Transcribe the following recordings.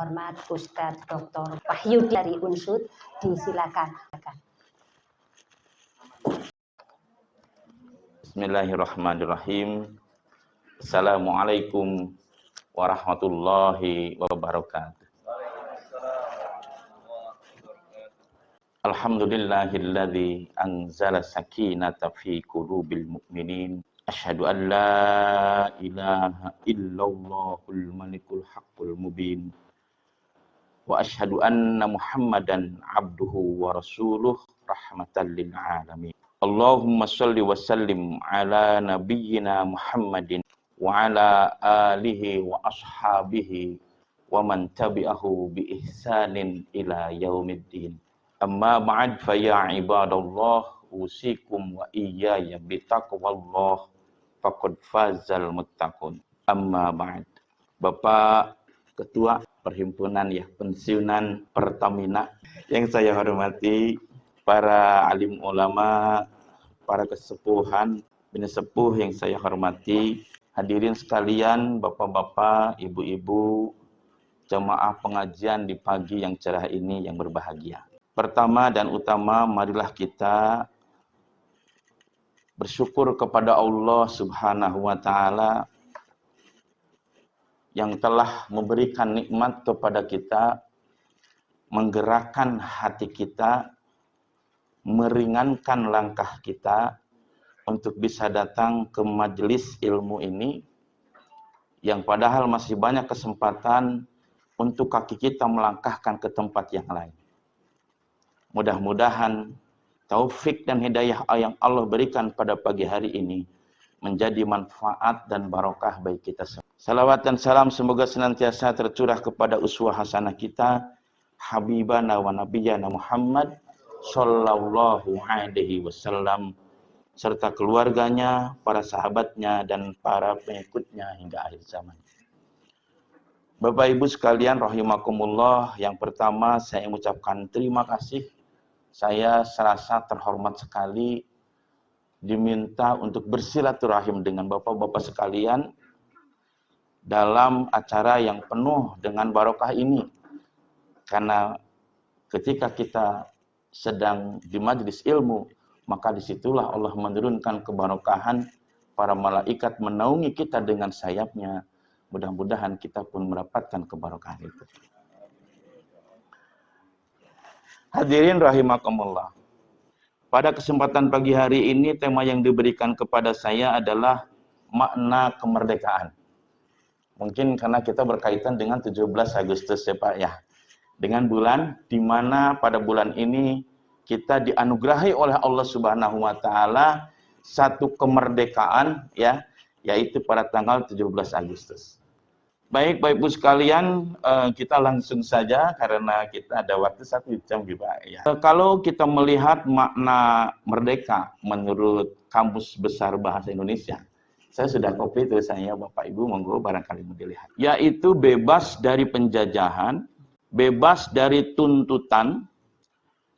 Hormat Ustadz Dr. Wahyudi dari Unsud, disilakan. Bismillahirrahmanirrahim. Assalamualaikum warahmatullahi wabarakatuh. Alhamdulillahilladzi anzala sakinata fi qulubil mu'minin. Asyhadu an la ilaha illallahul malikul haqqul mubin. Wa asyhadu anna Muhammadan abduhu wa rasuluh rahmatan lil alamin. Allahumma shalli wa sallim ala nabiyyina Muhammadin wa ala alihi wa ashabihi wa man tabi'ahu bi ihsanin ila yaumiddin. Amma ba'd fa ya ibadallah usikum wa iyaya bi taqwallah faqad fazal muttaqun. Amma ba'd. Bapak Ketua Perhimpunan Pensiunan Pertamina yang saya hormati, para alim ulama, para kesepuhan, bini sepuh yang saya hormati, hadirin sekalian, bapak-bapak, ibu-ibu, jamaah pengajian di pagi yang cerah ini yang berbahagia. Pertama dan utama, marilah kita bersyukur kepada Allah Subhanahu wa Ta'ala yang telah memberikan nikmat kepada kita, menggerakkan hati kita, meringankan langkah kita untuk bisa datang ke majelis ilmu ini, yang padahal masih banyak kesempatan untuk kaki kita melangkahkan ke tempat yang lain. Mudah-mudahan taufik dan hidayah yang Allah berikan pada pagi hari ini menjadi manfaat dan barokah bagi kita semua. Salawat dan salam semoga senantiasa tercurah kepada uswah hasanah kita, Habibana wa Nabiyana Muhammad Sallallahu alaihi wasallam, serta keluarganya, para sahabatnya, dan para pengikutnya hingga akhir zaman. Bapak Ibu sekalian rahimakumullah, yang pertama saya mengucapkan terima kasih. Saya serasa terhormat sekali diminta untuk bersilaturahim dengan bapak-bapak sekalian dalam acara yang penuh dengan barokah ini. Karena ketika kita sedang di majelis ilmu, maka disitulah Allah menurunkan kebarokahan, para malaikat menaungi kita dengan sayapnya. Mudah-mudahan kita pun mendapatkan kebarokahan itu. Hadirin rahimakumullah. Pada kesempatan pagi hari ini, tema yang diberikan kepada saya adalah makna kemerdekaan. Mungkin karena kita berkaitan dengan 17 Agustus ya Pak ya. Dengan bulan di mana pada bulan ini kita dianugerahi oleh Allah Subhanahu wa Ta'ala satu kemerdekaan ya, yaitu pada tanggal 17 Agustus. Baik, Bapak Ibu sekalian, kita langsung saja karena kita ada waktu 1 jam gitu Pak ya. Kalau kita melihat makna merdeka menurut Kamus Besar Bahasa Indonesia, saya sudah copy tulisannya, Bapak Ibu monggo barangkali mau dilihat. Yaitu bebas dari penjajahan, bebas dari tuntutan,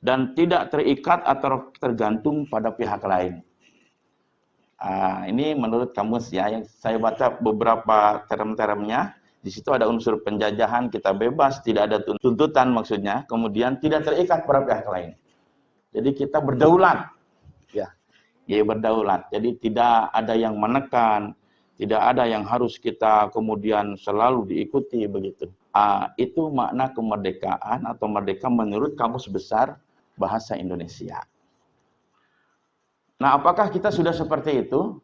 dan tidak terikat atau tergantung pada pihak lain. Ini menurut kamus ya, yang saya baca beberapa term-termnya. Di situ ada unsur penjajahan, kita bebas, tidak ada tuntutan maksudnya, kemudian tidak terikat pada pihak lain. Jadi kita berdaulat, ya berdaulat. Jadi tidak ada yang menekan, tidak ada yang harus kita kemudian selalu diikuti begitu. Itu makna kemerdekaan atau merdeka menurut Kamus Besar Bahasa Indonesia. Nah, apakah kita sudah seperti itu?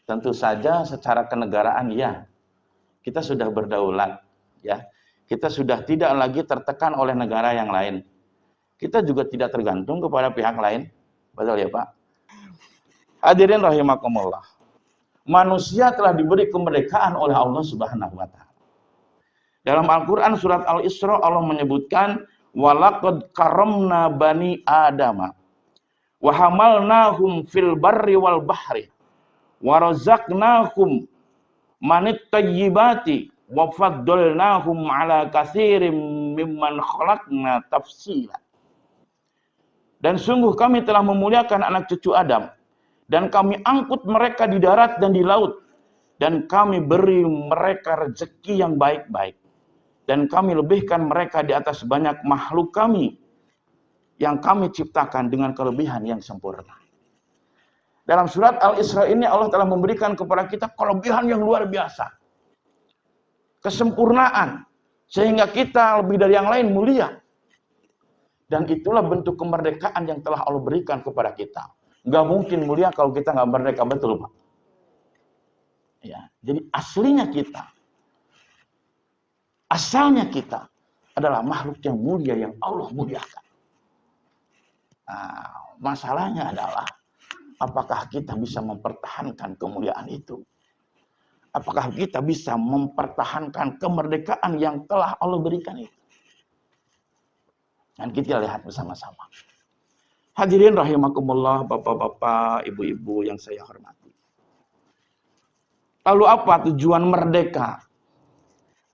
Tentu saja secara kenegaraan ya. Kita sudah berdaulat ya. Kita sudah tidak lagi tertekan oleh negara yang lain. Kita juga tidak tergantung kepada pihak lain. Betul ya, Pak? Hadirin rahimakumullah. Manusia telah diberi kemerdekaan oleh Allah Subhanahu wa Ta'ala. Dalam Al-Qur'an surat Al-Isra Allah menyebutkan walaqad karamna bani adama wa hamalnahum fil barri wal bahri wa razaqnahum manit tayyibati wa faddalnahum ala katsirin mimman khalaqna tafsila. Dan sungguh kami telah memuliakan anak cucu Adam, dan kami angkut mereka di darat dan di laut, dan kami beri mereka rezeki yang baik-baik, dan kami lebihkan mereka di atas banyak makhluk kami yang kami ciptakan dengan kelebihan yang sempurna. Dalam surat Al-Isra ini Allah telah memberikan kepada kita kelebihan yang luar biasa. Kesempurnaan. Sehingga kita lebih dari yang lain mulia. Dan itulah bentuk kemerdekaan yang telah Allah berikan kepada kita. Nggak mungkin mulia kalau kita nggak merdeka, betul Pak? Ya, jadi aslinya kita, asalnya kita adalah makhluk yang mulia yang Allah muliakan. Nah, masalahnya adalah apakah kita bisa mempertahankan kemuliaan itu? Apakah kita bisa mempertahankan kemerdekaan yang telah Allah berikan itu? Dan kita lihat bersama-sama. Hadirin rahimakumullah, bapak-bapak, ibu-ibu yang saya hormati. Lalu apa tujuan merdeka?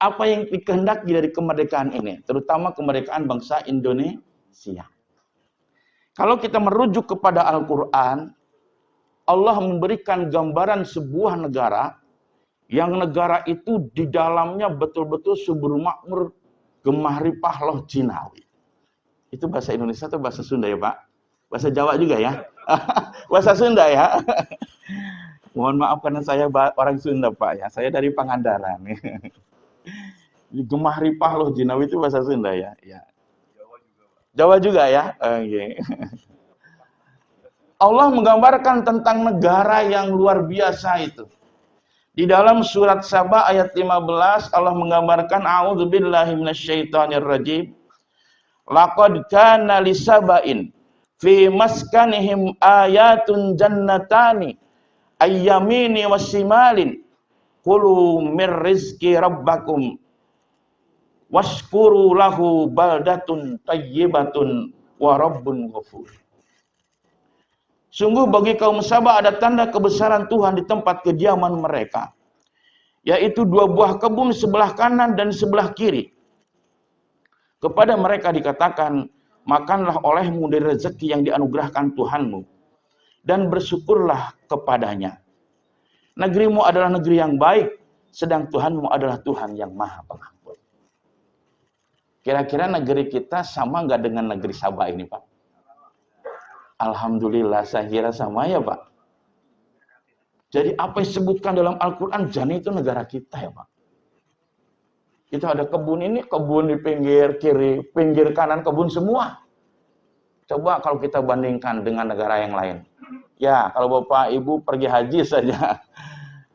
Apa yang dikehendaki dari kemerdekaan ini? Terutama kemerdekaan bangsa Indonesia. Kalau kita merujuk kepada Al-Quran, Allah memberikan gambaran sebuah negara, yang negara itu di dalamnya betul-betul subur makmur, gemah ripah loh jinawi. Itu bahasa Indonesia atau bahasa Sunda ya Pak? Bahasa Jawa juga ya? Bahasa Sunda ya? Mohon maaf karena saya orang Sunda Pak ya. Saya dari Pangandaran. Gemah ripah loh jinawi itu bahasa Sunda ya? Ya. Jawa juga ya? Okay. Allah menggambarkan tentang negara yang luar biasa itu. Di dalam surat Saba ayat 15 Allah menggambarkan a'udzubillahi minasyaitonirrajim. Laqad kana lisaba'in fi maskanihim ayatun jannatani ayyamini wasimalin kulu mir rizqi rabbakum washkuru lahu baldatun tayyibatun wa rabbun ghafur. Sungguh bagi kaum Saba ada tanda kebesaran Tuhan di tempat kediaman mereka, yaitu dua buah kebun sebelah kanan dan sebelah kiri. Kepada mereka dikatakan, makanlah olehmu dari rezeki yang dianugerahkan Tuhanmu, dan bersyukurlah kepadanya. Negerimu adalah negeri yang baik, sedang Tuhanmu adalah Tuhan yang maha pengampun. Kira-kira negeri kita sama nggak dengan negeri Saba ini Pak? Alhamdulillah, saya kira sama ya Pak. Jadi apa yang disebutkan dalam Al-Quran, jani itu negara kita ya Pak. Itu ada kebun ini, kebun di pinggir kiri, pinggir kanan, kebun semua. Coba kalau kita bandingkan dengan negara yang lain. Ya, kalau Bapak Ibu pergi haji saja.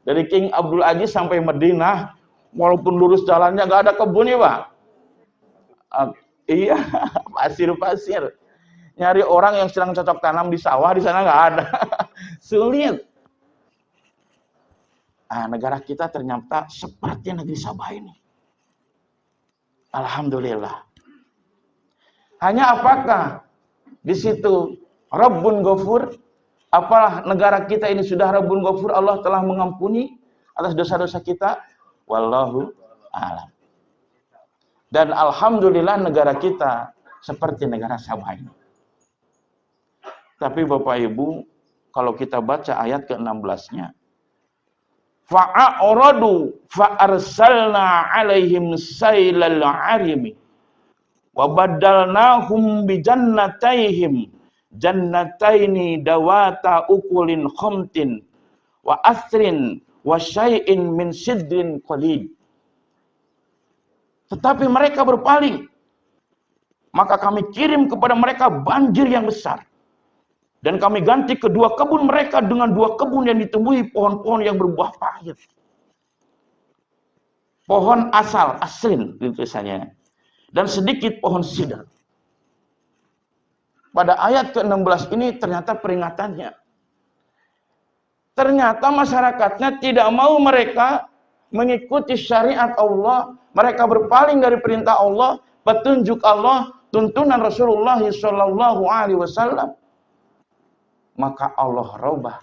Dari King Abdul Aziz sampai Madinah, walaupun lurus jalannya nggak ada kebun ya Pak. Iya, pasir-pasir. Nyari orang yang sedang cocok tanam di sawah, di sana nggak ada. Sulit. Nah, negara kita ternyata seperti negeri Sabah ini. Alhamdulillah. Hanya apakah di situ Rabbun Ghafur? Apalah negara kita ini sudah Rabbun Ghafur, Allah telah mengampuni atas dosa-dosa kita? Wallahu a'lam. Dan alhamdulillah negara kita seperti negara Sabah ini. Tapi Bapak Ibu, kalau kita baca ayat ke-16-nya, fa'aradu fa'arsalna 'alaihim sailal 'arimi wa badalnahum bi jannataihim jannataini dawata ukulin khamtin wa asrin wa syai'in min sidrin qalid. Tetapi mereka berpaling, maka kami kirim kepada mereka banjir yang besar. Dan kami ganti kedua kebun mereka dengan dua kebun yang ditumbuhi pohon-pohon yang berbuah pahit. Pohon asal, aslin tulisannya. Dan sedikit pohon sidar. Pada ayat ke-16 ini ternyata peringatannya. Ternyata masyarakatnya tidak mau mereka mengikuti syariat Allah. Mereka berpaling dari perintah Allah, petunjuk Allah, tuntunan Rasulullah SAW. Maka Allah rubah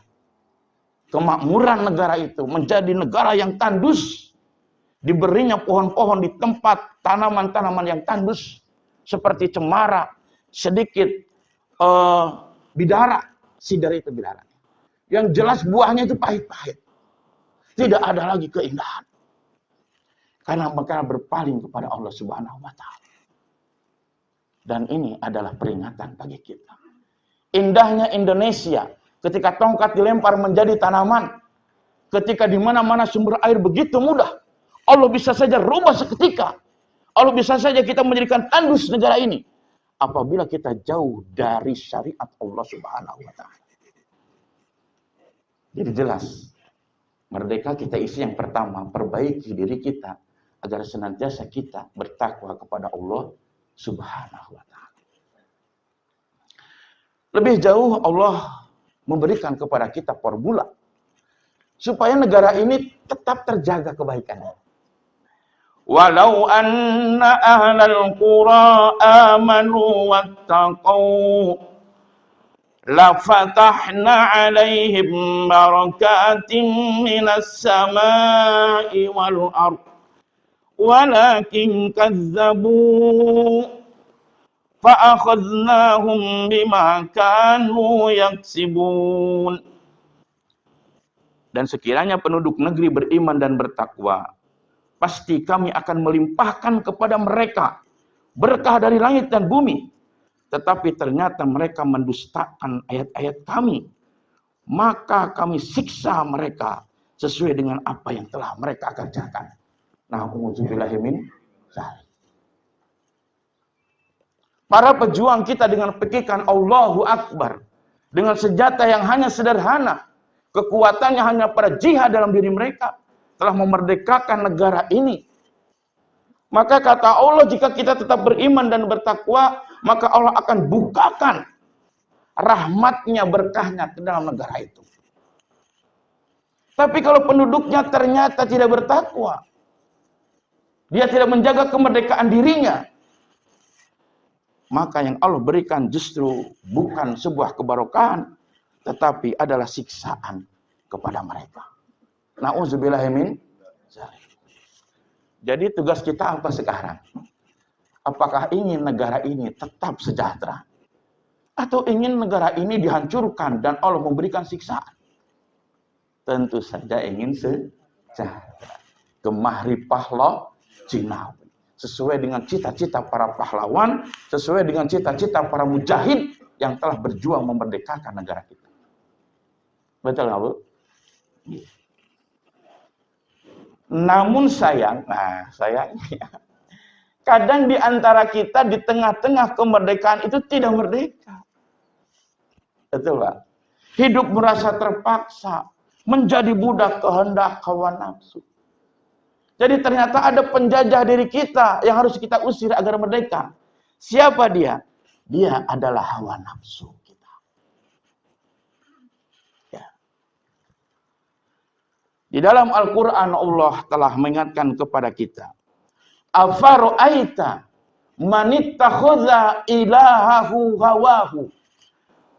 kemakmuran negara itu menjadi negara yang tandus. Diberinya pohon-pohon di tempat tanaman-tanaman yang tandus. Seperti cemara, sedikit bidara. Sidar itu bidara. Yang jelas buahnya itu pahit-pahit. Tidak ada lagi keindahan. Karena mereka berpaling kepada Allah Subhanahu wa taala. Dan ini adalah peringatan bagi kita. Indahnya Indonesia ketika tongkat dilempar menjadi tanaman, ketika di mana-mana sumber air begitu mudah, Allah bisa saja rubah seketika. Allah bisa saja kita menjadikan tandus negara ini apabila kita jauh dari syariat Allah Subhanahu wa taala. Jadi jelas, merdeka kita isi yang pertama, perbaiki diri kita agar senantiasa kita bertakwa kepada Allah Subhanahu wa taala. Lebih jauh Allah memberikan kepada kita formula supaya negara ini tetap terjaga kebaikannya. Walau anna ahlal qura amanu wattaqau la fatahna 'alaihim barakatin minas samai wal ardh walakin kazzabu fa'akhadnahum bima kanu yaksibun. Dan sekiranya penduduk negeri beriman dan bertakwa, pasti kami akan melimpahkan kepada mereka berkah dari langit dan bumi. Tetapi ternyata mereka mendustakan ayat-ayat kami, maka kami siksa mereka sesuai dengan apa yang telah mereka kerjakan. Na'udzubillahi min dzalik. Para pejuang kita dengan pekikan Allahu Akbar, dengan senjata yang hanya sederhana, kekuatannya hanya pada jihad dalam diri mereka, telah memerdekakan negara ini. Maka kata Allah, jika kita tetap beriman dan bertakwa, maka Allah akan bukakan rahmatnya, berkahnya ke dalam negara itu. Tapi kalau penduduknya ternyata tidak bertakwa, dia tidak menjaga kemerdekaan dirinya, maka yang Allah berikan justru bukan sebuah kebarokahan, tetapi adalah siksaan kepada mereka. Na'udzubillahi min dzalik. Jadi tugas kita apa sekarang? Apakah ingin negara ini tetap sejahtera? Atau ingin negara ini dihancurkan dan Allah memberikan siksaan? Tentu saja ingin sejahtera. Gemah ripah lo Cina. Sesuai dengan cita-cita para pahlawan, sesuai dengan cita-cita para mujahid yang telah berjuang memerdekakan negara kita. Betul nggak, Bu? Namun sayangnya, kadang di antara kita di tengah-tengah kemerdekaan itu tidak merdeka. Betul, Pak? Hidup merasa terpaksa, menjadi budak kehendak hawa nafsu. Jadi ternyata ada penjajah diri kita yang harus kita usir agar merdeka. Siapa dia? Dia adalah hawa nafsu kita. Ya. Di dalam Al-Quran Allah telah mengingatkan kepada kita. Afara'aita manittakhadha ilahahu hawahu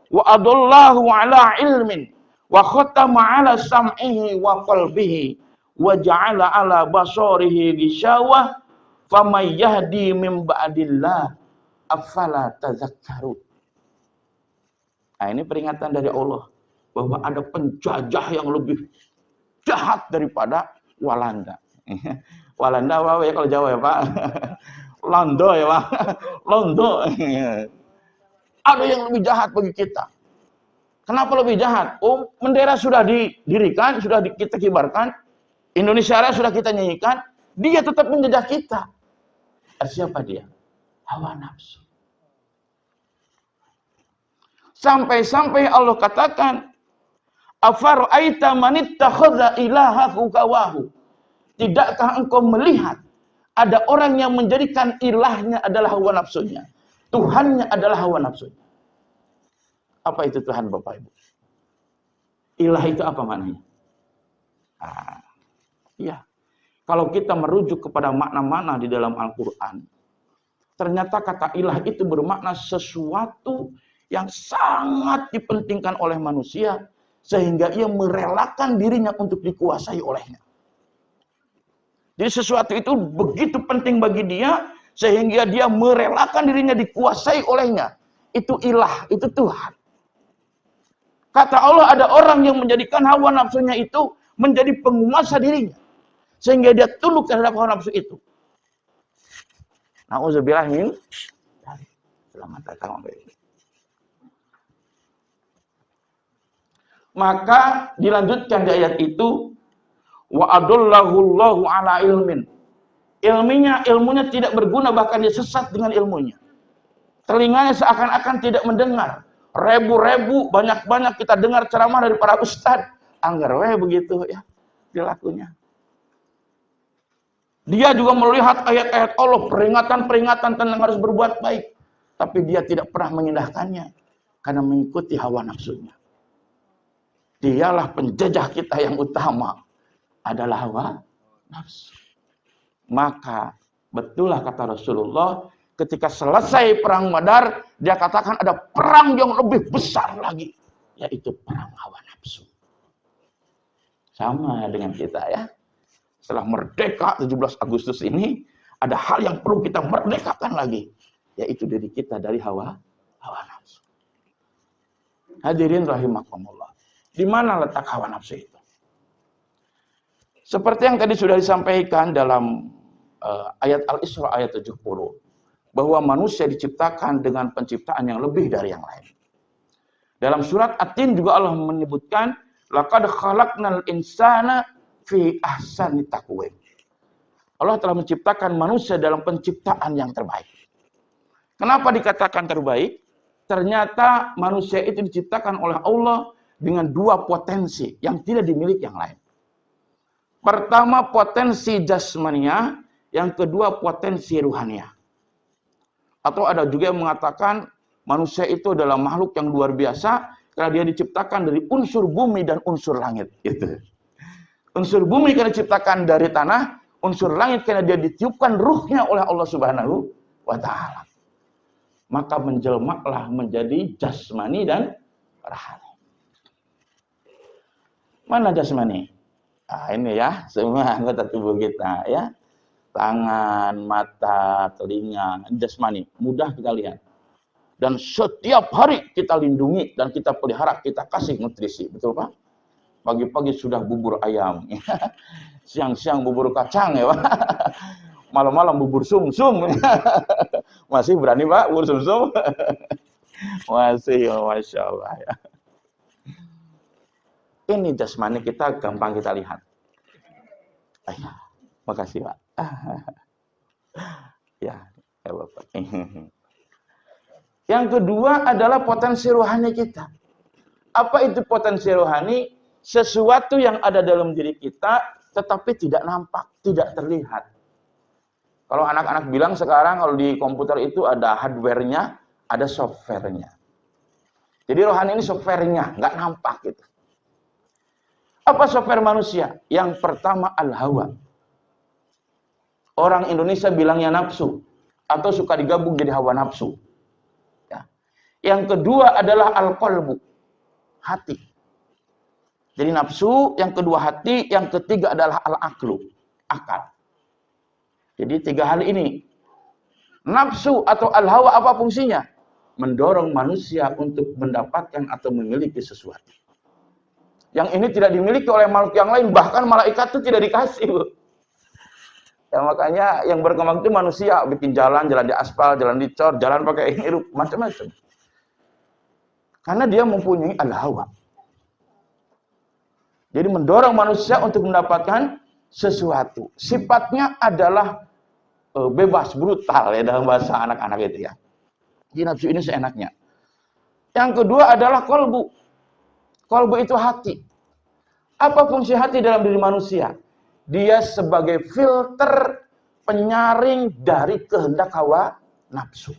wa adallahu ala ilmin wa khatama ala sam'ihi wa qalbihi wa ja'ala ala basarihi ghishawah faman yahdi min ba'dillah afala tadhakkarun. Nah, ini peringatan dari Allah bahwa ada penjajah yang lebih jahat daripada Walanda. Walanda apa ya kalau Jawa ya, Pak? Londo ya, Pak. Londo. Ada yang lebih jahat bagi kita. Kenapa lebih jahat? Oh, bendera sudah didirikan, sudah kita kibarkan, Indonesia Raya sudah kita nyanyikan, dia tetap menjajah kita. Siapa dia? Hawa nafsu. Sampai-sampai Allah katakan, afara'aita manittakhadha ilahahu hawahu. Tidakkah engkau melihat ada orang yang menjadikan ilahnya adalah hawa nafsunya, Tuhannya adalah hawa nafsunya? Apa itu Tuhan, Bapak Ibu? Ilah itu apa maknanya? Iya. Kalau kita merujuk kepada makna-makna di dalam Al-Quran, ternyata kata ilah itu bermakna sesuatu yang sangat dipentingkan oleh manusia, sehingga ia merelakan dirinya untuk dikuasai olehnya. Jadi sesuatu itu begitu penting bagi dia, sehingga dia merelakan dirinya dikuasai olehnya. Itu ilah, itu Tuhan. Kata Allah, ada orang yang menjadikan hawa nafsunya itu menjadi penguasa dirinya. Sehingga dia tunduk terhadap hawa nafsu itu. Nauzubillah min dzalik. Selamat datang. Maka dilanjutkan di ayat itu, wa adallahullahu ala ilmin. Ilmunya tidak berguna, bahkan dia sesat dengan ilmunya. Telinganya seakan-akan tidak mendengar. Ribu-ribu, banyak-banyak kita dengar ceramah dari para ustadz. Anggar begitu ya perilakunya. Dia juga melihat ayat-ayat Allah, peringatan-peringatan tentang harus berbuat baik. Tapi dia tidak pernah mengindahkannya. Karena mengikuti hawa nafsunya. Dialah penjajah kita yang utama. Adalah hawa nafsu. Maka betullah kata Rasulullah, ketika selesai perang Badar, dia katakan ada perang yang lebih besar lagi. Yaitu perang hawa nafsu. Sama dengan kita ya. Setelah merdeka 17 Agustus ini, ada hal yang perlu kita merdekakan lagi. Yaitu diri kita dari hawa nafsu. Hadirin rahimakumullah. Di mana letak hawa nafsu itu? Seperti yang tadi sudah disampaikan dalam ayat Al-Isra ayat 70. Bahwa manusia diciptakan dengan penciptaan yang lebih dari yang lain. Dalam surat At-Tin juga Allah menyebutkan, laqad khalaqnal insana fi ahsani taqwim. Allah telah menciptakan manusia dalam penciptaan yang terbaik. Kenapa dikatakan terbaik? Ternyata manusia itu diciptakan oleh Allah dengan dua potensi yang tidak dimiliki yang lain. Pertama potensi jasmania, yang kedua potensi ruhania. Atau ada juga yang mengatakan manusia itu adalah makhluk yang luar biasa karena dia diciptakan dari unsur bumi dan unsur langit. Gitu. Unsur bumi karena diciptakan dari tanah, unsur langit karena dia ditiupkan ruhnya oleh Allah Subhanahu wa Ta'ala. Maka menjelmaklah menjadi jasmani dan rohani. Mana jasmani? Nah, ini ya, semua anggota tubuh kita ya. Tangan, mata, telinga, jasmani. Mudah kita lihat. Dan setiap hari kita lindungi dan kita pelihara, kita kasih nutrisi. Betul Pak? Pagi-pagi sudah bubur ayam. Siang-siang bubur kacang ya Pak. Malam-malam bubur sum-sum. Masih berani Pak bubur sum-sum? Masih, Masya Allah ya. Ini jasmani kita gampang kita lihat. Ayah, makasih Pak. Ya Bapak. Yang kedua adalah potensi rohani kita. Apa itu potensi rohani? Sesuatu yang ada dalam diri kita, tetapi tidak nampak, tidak terlihat. Kalau anak-anak bilang sekarang kalau di komputer itu ada hardware-nya, ada software-nya. Jadi rohani ini software-nya, nggak nampak gitu. Apa software manusia? Yang pertama al-hawa. Orang Indonesia bilangnya nafsu. Atau suka digabung jadi hawa nafsu. Ya. Yang kedua adalah al-qalbu. Hati. Jadi nafsu, yang kedua hati, yang ketiga adalah al-aqlu. Akal. Jadi tiga hal ini. Nafsu atau al-hawa apa fungsinya? Mendorong manusia untuk mendapatkan atau memiliki sesuatu. Yang ini tidak dimiliki oleh makhluk yang lain, bahkan malaikat itu tidak dikasih, Bu. Ya makanya yang berkembang itu manusia, bikin jalan di aspal, jalan dicor, jalan pakai ini, macam-macam. Karena dia mempunyai al-hawa. Jadi mendorong manusia untuk mendapatkan sesuatu. Sifatnya adalah bebas, brutal ya dalam bahasa anak-anak itu ya. Jadi nafsu ini seenaknya. Yang kedua adalah qalbu. Qalbu itu hati. Apa fungsi hati dalam diri manusia? Dia sebagai filter penyaring dari kehendak hawa nafsu.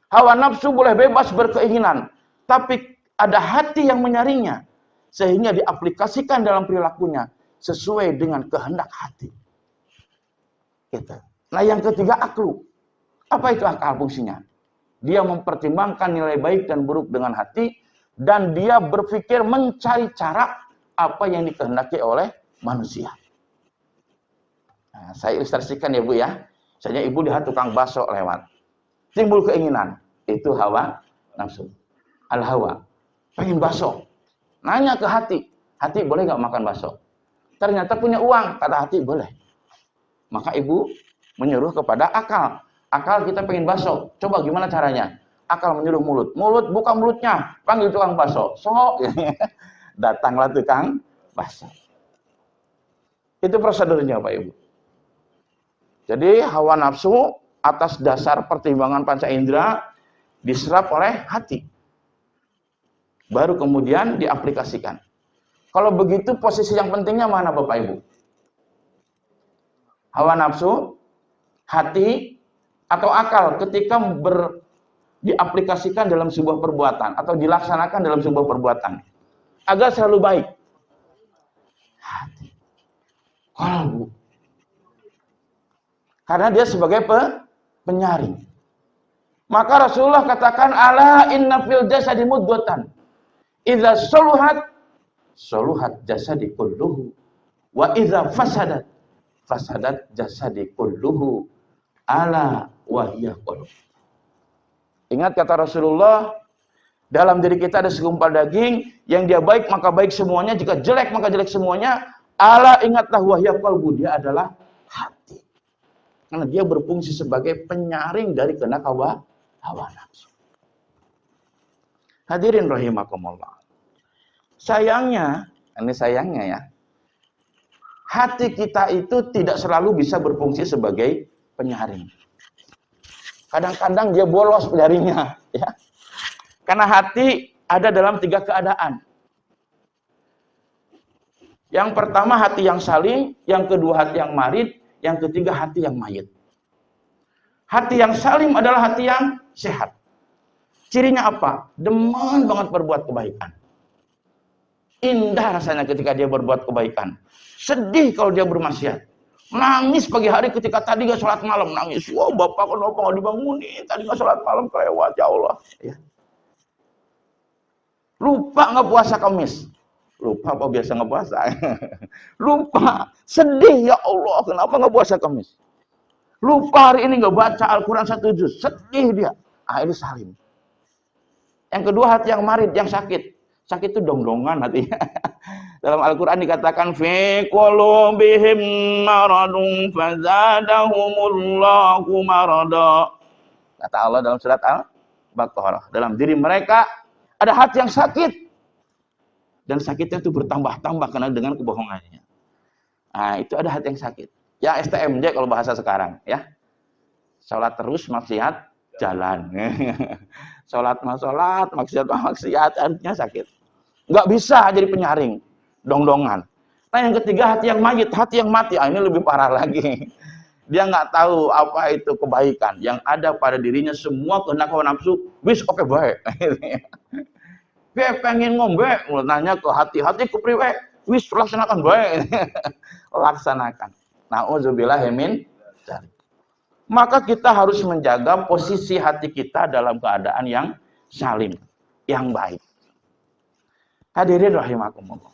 Hawa nafsu boleh bebas berkeinginan, tapi ada hati yang menyaringnya. Sehingga diaplikasikan dalam perilakunya sesuai dengan kehendak hati. Gitu. Nah yang ketiga aklu. Apa itu akal fungsinya? Dia mempertimbangkan nilai baik dan buruk dengan hati. Dan dia berpikir mencari cara apa yang dikehendaki oleh manusia. Nah, saya ilustrasikan ya Bu ya. Misalnya ibu lihat tukang bakso lewat. Timbul keinginan. Itu hawa nafsu. Al-hawa. Pengen bakso. Nanya ke hati. Hati boleh nggak makan bakso? ternyata punya uang. Kata hati, boleh. Maka ibu menyuruh kepada akal. Akal, kita pengen bakso. Coba gimana caranya? Akal menyuruh mulut. Mulut, buka mulutnya. Panggil tukang bakso. Sok. Datanglah tukang bakso. Itu prosedurnya Pak Ibu. Jadi hawa nafsu atas dasar pertimbangan panca indera diserap oleh hati. Baru kemudian diaplikasikan. Kalau begitu posisi yang pentingnya mana Bapak Ibu? Hawa nafsu, hati, atau akal ketika diaplikasikan dalam sebuah perbuatan atau dilaksanakan dalam sebuah perbuatan agar selalu baik. Hati. Kalbu. Karena dia sebagai penyaring. Maka Rasulullah katakan, ala inna fil jasadi mudghatan idza soluhat jasadi kulluhu wa idza fasadat jasadi kulluhu ala wahiyah qulub. Ingat kata Rasulullah, dalam diri kita ada segumpal daging, yang dia baik maka baik semuanya, jika jelek maka jelek semuanya. Ala ingatlah wahiyah qalbu, dia adalah hati. Karena dia berfungsi sebagai penyaring dari kehendak hawa nafsu. Hadirin rahimakumullah. Sayangnya, ini sayangnya ya, hati kita itu tidak selalu bisa berfungsi sebagai penyaring. Kadang-kadang dia bolos darinya, ya. Karena hati ada dalam 3 keadaan. Yang pertama hati yang salim, yang kedua hati yang marid, yang ketiga hati yang mayit. Hati yang salim adalah hati yang sehat. Cirinya apa? Demen banget berbuat kebaikan. Indah rasanya ketika dia berbuat kebaikan. Sedih kalau dia bermaksiat. Nangis pagi hari ketika tadi gak sholat malam. Nangis, wah bapak kenapa gak dibangunin? Tadi gak sholat malam, kelewat ya Allah. Ya. Lupa gak puasa Kamis. Lupa apa biasa gak puasa? Lupa. Sedih ya Allah, kenapa gak puasa Kamis? Lupa hari ini gak baca Al-Quran 1 juz. Sedih dia. Ah, ini salim. Yang kedua hati yang marid, yang sakit. Sakit itu dong-dongan hatinya. Dalam Al-Quran dikatakan fi qulubihim maradun fazadahumullahu marada. Kata Allah dalam surat Al-Baqarah, dalam diri mereka ada hati yang sakit. Dan sakitnya itu bertambah-tambah karena dengan kebohongannya. Nah, itu ada hati yang sakit. Ya STMJ kalau bahasa sekarang, ya. Salat terus, maksiat jalan. Salat, maksiat, artinya sakit. Nggak bisa jadi penyaring, dong-dongan. Nah yang ketiga hati yang mayit, hati yang mati. Ah, ini lebih parah lagi. Dia nggak tahu apa itu kebaikan. Yang ada pada dirinya semua kehendak hawa nafsu. Wis oke baik. Dia pengen ngombe, nanya ke hati kepriwe. Wis laksanakan baik. Laksanakan. Nauzubillah min dzalik. Maka kita harus menjaga posisi hati kita dalam keadaan yang salim, yang baik. Hadirin rahimakumullah.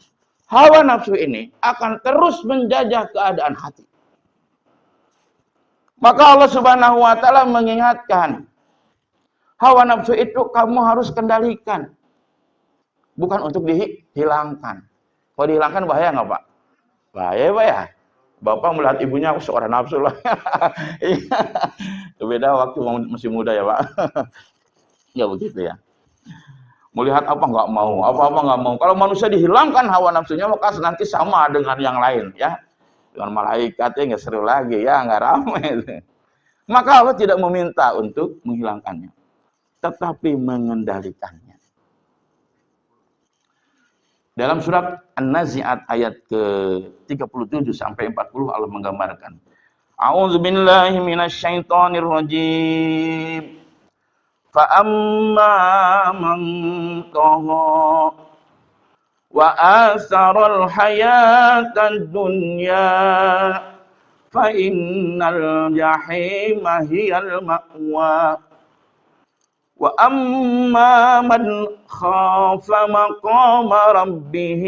Hawa nafsu ini akan terus menjajah keadaan hati. Maka Allah Subhanahu wa taala mengingatkan, hawa nafsu itu kamu harus kendalikan. Bukan untuk dihilangkan. Kalau dihilangkan bahaya nggak Pak? Bahaya Pak ya? Bapak melihat ibunya seorang nafsu lah. Beda waktu masih muda ya Pak. Ya begitu ya. Melihat apa nggak mau, apa-apa nggak mau. Kalau manusia dihilangkan hawa nafsunya, maka nanti sama dengan yang lain, ya. Dengan malaikatnya nggak seru lagi, ya nggak ramai. Maka Allah tidak meminta untuk menghilangkannya, tetapi mengendalikannya. Dalam surat An-Nazi'at ayat ke-37 sampai 40 Allah menggambarkan. A'udzubillahi minasyaitonirrajim. فَأَمَّا مَنْ طَغَى وَآثَرَ الْحَيَاةَ الدُّنْيَا فَإِنَّ الْجَحِيمَ هِيَ الْمَأْوَى وَأَمَّا مَنْ خَافَ مَقَامَ رَبِّهِ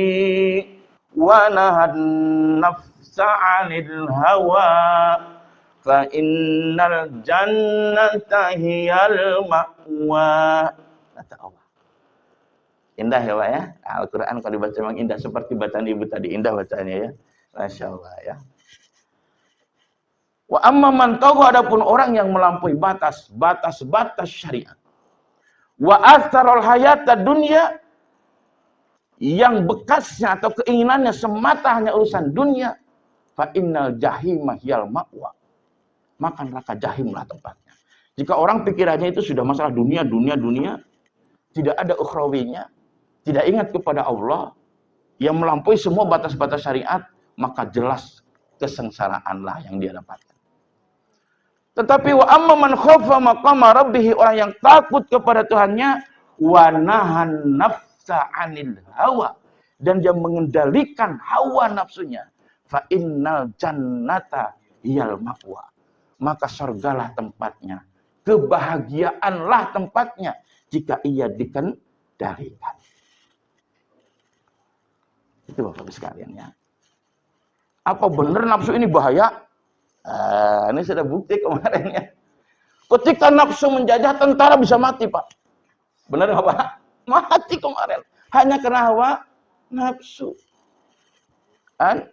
وَنَهَى النَّفْسَ عَنِ الْهَوَى فَإِنَّ الْجَنَّةَ هِيَ الْمَأْوَى. Kata Allah. Indah ya Pak ya. Al-Quran kalau dibaca memang indah seperti bacaan ibu tadi. Indah bacanya ya. Masya Allah ya. Wa amma man tagha, adapun orang yang melampaui batas syariat. Wa atharul hayata dunya, yang bekasnya atau keinginannya semata hanya urusan dunia, fa innal jahima hiyal ma'wa, maka neraka jahimlah tempatnya. Jika orang pikirannya itu sudah masalah dunia, tidak ada ukhrawinya, tidak ingat kepada Allah, yang melampaui semua batas-batas syariat, maka jelas kesengsaraanlah yang dia dapatkan. Tetapi wa amma man khafa maqama rabbih, orang yang takut kepada Tuhannya, wa nahan nafsa 'anil hawa, dan dia mengendalikan hawa nafsunya, fa innal jannata hiyal ma'wa, maka surgalah tempatnya, kebahagiaanlah tempatnya jika ia dikendalikan. Itu Bapak Ibu sekalian ya. Apa benar nafsu ini bahaya? Ini sudah bukti kemarin ya. Ketika nafsu menjajah, tentara bisa mati, Pak. Benar nggak, Pak? Mati kemarin. Hanya karena hawa nafsu. Kan?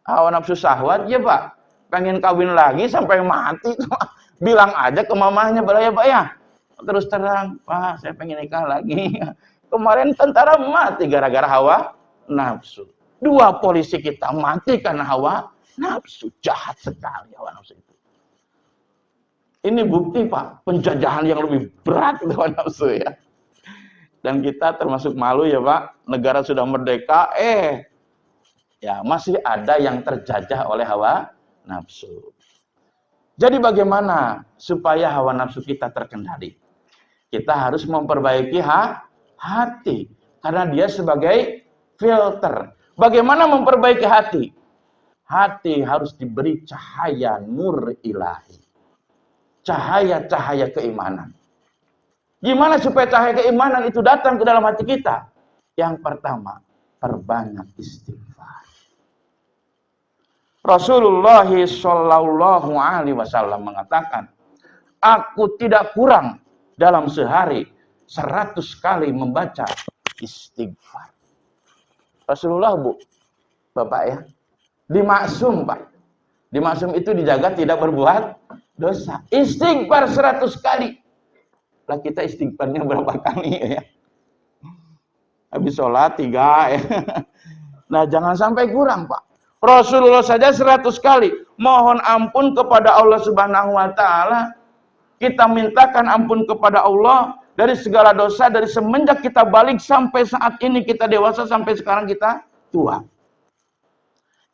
Hawa nafsu syahwat, ya Pak. Pengen kawin lagi sampai mati. Bilang aja ke mamahnya, ya Pak ya. Terus terang, Pak, saya pengen nikah lagi. Kemarin tentara mati gara-gara hawa nafsu. 2 polisi kita mati karena hawa nafsu. Jahat sekali hawa nafsu itu. Ini bukti Pak, penjajahan yang lebih berat hawa nafsu ya. Dan kita termasuk malu ya Pak, negara sudah merdeka, ya masih ada yang terjajah oleh hawa nafsu. Jadi bagaimana supaya hawa nafsu kita terkendali? Kita harus memperbaiki hati, karena dia sebagai filter. Bagaimana memperbaiki hati? Hati harus diberi cahaya nur ilahi. Cahaya-cahaya keimanan. Gimana supaya cahaya keimanan itu datang ke dalam hati kita? Yang pertama, perbanyak istighfar. Rasulullah Shallallahu Alaihi Wasallam mengatakan, aku tidak kurang dalam sehari 100 kali membaca istighfar. Rasulullah Bu, Bapak ya, dimaksum Pak. Dimaksum itu dijaga tidak berbuat dosa. Istighfar 100 kali. Lah kita istighfarnya berapa kali ya? Habis sholat 3 ya. Nah jangan sampai kurang Pak. Rasulullah saja 100 kali mohon ampun kepada Allah Subhanahu wa taala. Kita mintakan ampun kepada Allah dari segala dosa, dari semenjak kita balik sampai saat ini kita dewasa, sampai sekarang kita tua.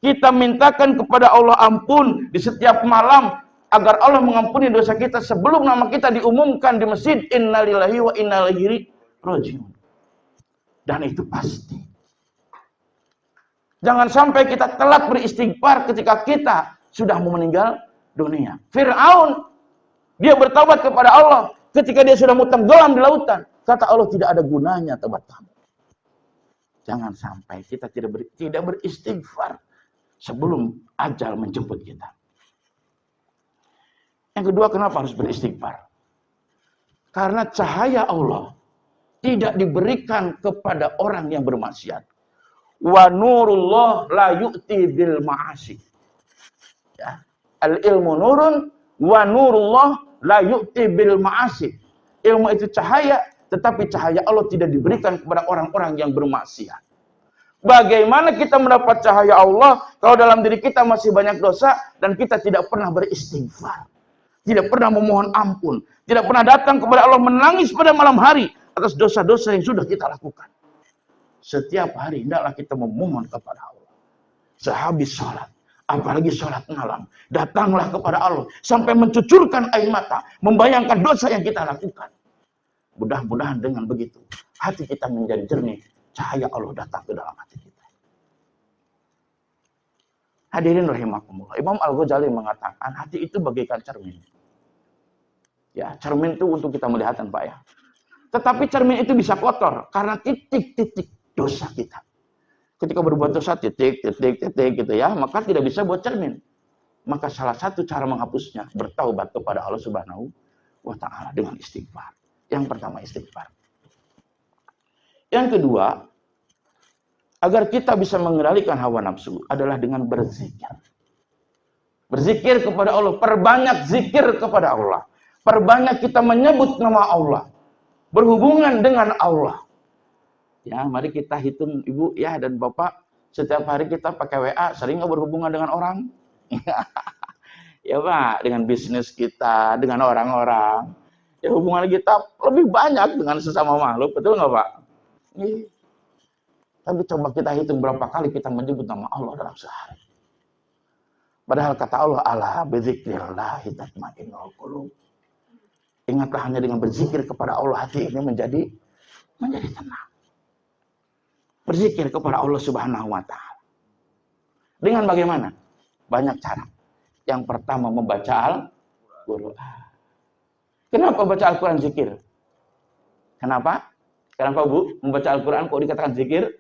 Kita mintakan kepada Allah ampun di setiap malam agar Allah mengampuni dosa kita sebelum nama kita diumumkan di masjid, innalillahi wa inna ilaihi rajiun. Dan itu pasti. Jangan sampai kita telat beristighfar ketika kita sudah mau meninggal dunia. Fir'aun, dia bertaubat kepada Allah ketika dia sudah mau tenggelam di lautan. Kata Allah, tidak ada gunanya taubat kamu. Jangan sampai kita tidak beristighfar sebelum ajal menjemput kita. Yang kedua, kenapa harus beristighfar? Karena cahaya Allah tidak diberikan kepada orang yang bermaksiat. Wa nurullah la yu'ti bil ma'asi. Ya. Al ilmu nurun wa nurullah la yu'ti bil ma'asi. Ilmu itu cahaya, tetapi cahaya Allah tidak diberikan kepada orang-orang yang bermaksiat. Bagaimana kita mendapat cahaya Allah kalau dalam diri kita masih banyak dosa dan kita tidak pernah beristighfar, tidak pernah memohon ampun, tidak pernah datang kepada Allah menangis pada malam hari atas dosa-dosa yang sudah kita lakukan. Setiap hari hendaklah kita memohon kepada Allah. Sehabis sholat, apalagi sholat malam, datanglah kepada Allah sampai mencucurkan air mata, membayangkan dosa yang kita lakukan. Mudah-mudahan dengan begitu hati kita menjadi jernih, cahaya Allah datang ke dalam hati kita. Hadirin rahimakumullah, Imam Al-Ghazali mengatakan hati itu bagaikan cermin. Ya, cermin itu untuk kita melihat kan Pak ya. Tetapi cermin itu bisa kotor karena titik-titik dosa kita. Ketika berbuat dosa titik gitu ya, maka tidak bisa buat cermin. Maka salah satu cara menghapusnya bertaubat kepada Allah Subhanahu wa taala dengan istighfar. Yang pertama istighfar. Yang kedua, agar kita bisa mengendalikan hawa nafsu adalah dengan berzikir. Berzikir kepada Allah, perbanyak zikir kepada Allah. Perbanyak kita menyebut nama Allah. Berhubungan dengan Allah. Ya, mari kita hitung Ibu ya dan Bapak, setiap hari kita pakai WA, sering nggak berhubungan dengan orang? Ya Pak, dengan bisnis kita, dengan orang-orang. Ya hubungan kita lebih banyak dengan sesama makhluk, betul nggak Pak? Iya. Tapi coba kita hitung berapa kali kita menyebut nama Allah dalam sehari. Padahal kata Allah, ala bizikrillah tatma'innul qulub. Ingatlah hanya dengan berzikir kepada Allah hati ini menjadi tenang. Berzikir kepada Allah Subhanahu wa taala. Dengan bagaimana? Banyak cara. Yang pertama membaca Al-Qur'an. Kenapa baca Al-Qur'an zikir? Kenapa? Kenapa Bu? Membaca Al-Qur'an kok dikatakan zikir?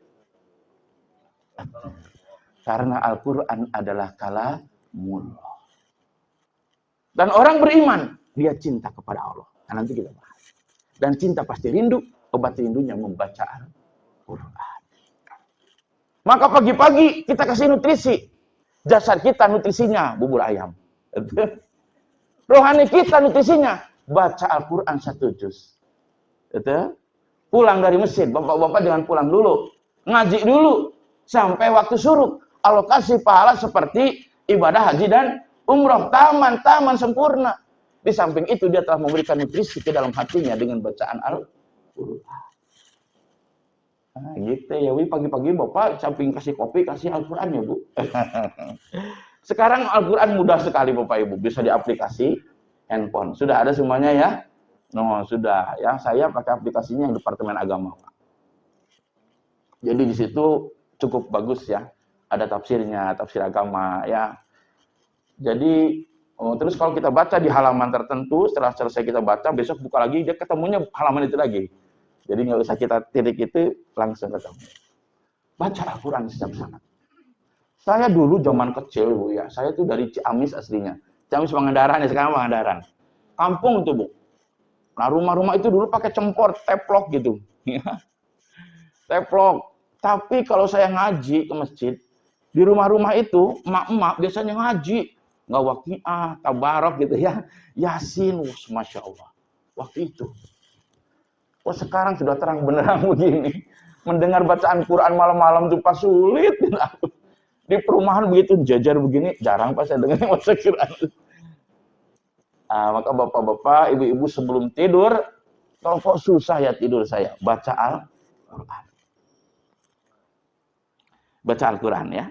Karena Al-Qur'an adalah kalamullah. Dan orang beriman, dia cinta kepada Allah. Nah, nanti kita bahas. Dan cinta pasti rindu, obat rindunya membaca Al-Qur'an. Maka pagi-pagi kita kasih nutrisi. Jasad kita nutrisinya bubur ayam. Rohani kita nutrisinya baca Al-Qur'an 1 juz. Pulang dari masjid, bapak-bapak jangan pulang dulu. Ngaji dulu sampai waktu syuruk. Alokasi pahala seperti ibadah haji dan umroh. Taman sempurna. Di samping itu dia telah memberikan nutrisi ke dalam hatinya dengan bacaan Al-Qur'an. Nah, gitu ya, pagi-pagi Bapak samping kasih kopi, kasih Al-Qur'an ya Bu. Sekarang Al-Qur'an mudah sekali Bapak Ibu, bisa di aplikasi handphone. Sudah ada semuanya ya? No, sudah ya. Saya pakai aplikasinya yang Departemen Agama Pak. Jadi di situ cukup bagus ya. Ada tafsirnya, tafsir agama ya. Jadi terus kalau kita baca di halaman tertentu, setelah selesai kita baca, besok buka lagi, dia ketemunya halaman itu lagi. Jadi nggak usah kita titik itu, langsung ketemu. Baca Al-Qur'an setiap saat. Saya dulu zaman kecil Bu ya, saya tuh dari Ciamis aslinya. Ciamis Pangandaran ya, sekarang Pangandaran. Kampung tuh Bu. Nah rumah-rumah itu dulu pakai cempor, teplok gitu. Teplok. Tapi kalau saya ngaji ke masjid, di rumah-rumah itu, emak-emak biasanya ngaji. Nggak waqiah, tabarok gitu ya. Yasin, Masya Allah. Waktu itu. Oh sekarang sudah terang benerang begini. Mendengar bacaan Quran malam-malam itu pas sulit. Di perumahan begitu jajar begini, jarang pas saya dengar baca Quran. Maka bapak-bapak, ibu-ibu sebelum tidur, kalau kok susah ya tidur saya, baca Al-Quran. Baca Al-Quran ya.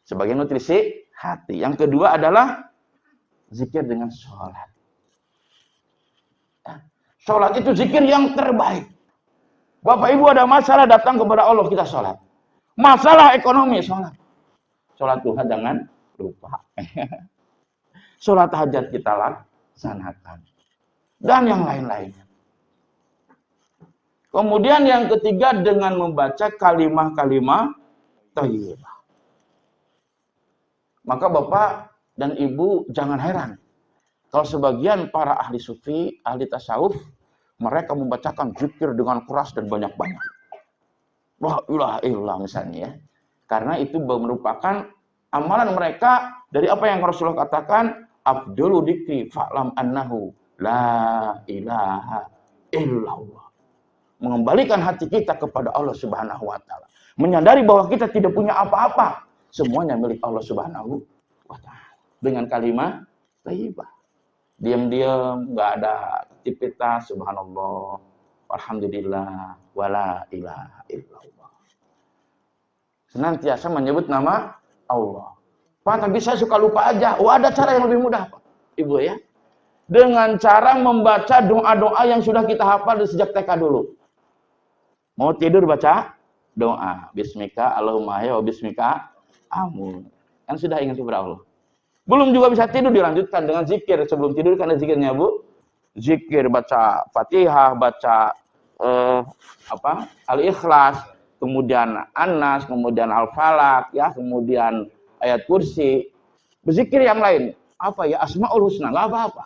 Sebagai nutrisi hati. Yang kedua adalah zikir dengan sholat. Sholat itu zikir yang terbaik. Bapak Ibu ada masalah datang kepada Allah kita sholat. Masalah ekonomi sholat. Sholat Tuhan jangan lupa. Sholat hajat kita laksanakan. Dan yang lain-lainnya. Kemudian yang ketiga dengan membaca kalimah-kalimah thayyibah. Maka Bapak dan Ibu jangan heran. Kalau sebagian para ahli sufi, ahli tasawuf, mereka membacakan zikir dengan keras dan banyak-banyak. La ilaha illallah misalnya ya. Karena itu merupakan amalan mereka dari apa yang Rasulullah katakan, Abdul dikri fa'lam annahu la ilaha illallah. Mengembalikan hati kita kepada Allah Subhanahu wa taala. Menyadari bahwa kita tidak punya apa-apa. Semuanya milik Allah Subhanahu wa taala. Dengan kalimat thayyibah. Diam-diam, nggak ada aktivitas, subhanallah, alhamdulillah, wala ilaha illallah. Senantiasa menyebut nama Allah. Pak, tapi saya suka lupa aja. Oh, ada cara yang lebih mudah, Pak. Ibu ya. Dengan cara membaca doa-doa yang sudah kita hafal sejak TK dulu. Mau tidur baca doa. Bismika, Allahumma ya wa bismika, amun. Kan sudah ingat kepada Allah. Belum juga bisa tidur, dilanjutkan dengan zikir. Sebelum tidur kan ada zikirnya, Bu. Zikir, baca Fatihah, baca Al-Ikhlas, kemudian An-Nas, kemudian Al-Falaq, ya, kemudian ayat kursi. Berzikir yang lain. Apa ya? Asmaul Husna, enggak apa-apa.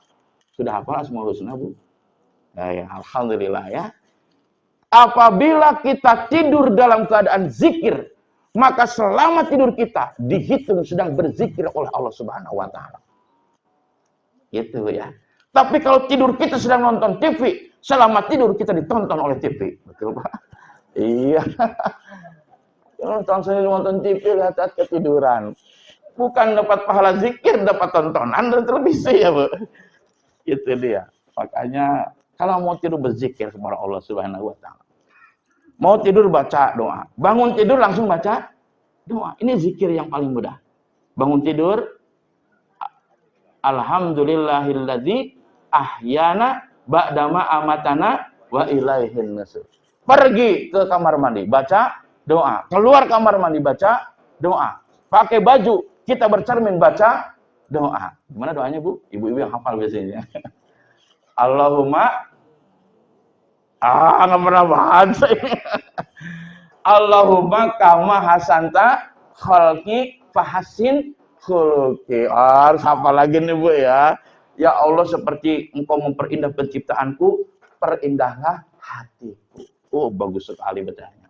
Sudah hafal Asmaul Husna, Bu? Ya, alhamdulillah ya. Apabila kita tidur dalam keadaan zikir, maka selama tidur kita dihitung sedang berzikir oleh Allah Subhanahu wa taala. Gitu ya. Tapi kalau tidur kita sedang nonton TV, selama tidur kita ditonton oleh TV. Betul Pak? Iya. Nonton TV lihat ketiduran. Bukan dapat pahala zikir, dapat tontonan dan televisi ya Bu. Itu dia. Makanya kalau mau tidur berzikir kepada Allah Subhanahu wa taala. Mau tidur baca doa. Bangun tidur langsung baca doa. Ini zikir yang paling mudah. Bangun tidur, alhamdulillahilladzi ahyana ba'dama amatana wa ilaihin nusur. Pergi ke kamar mandi, baca doa. Keluar kamar mandi, baca doa. Pakai baju, kita bercermin, baca doa. Gimana doanya Bu? Ibu-ibu yang hafal biasanya. Allahumma nggak pernah bahas. Allahumma kama hasanta khalqi fahasin khuluqi. Harus hafal lagi nih Bu ya. Ya Allah, seperti Engkau memperindah penciptaanku, perindahlah hatiku. Oh, bagus sekali bacanya.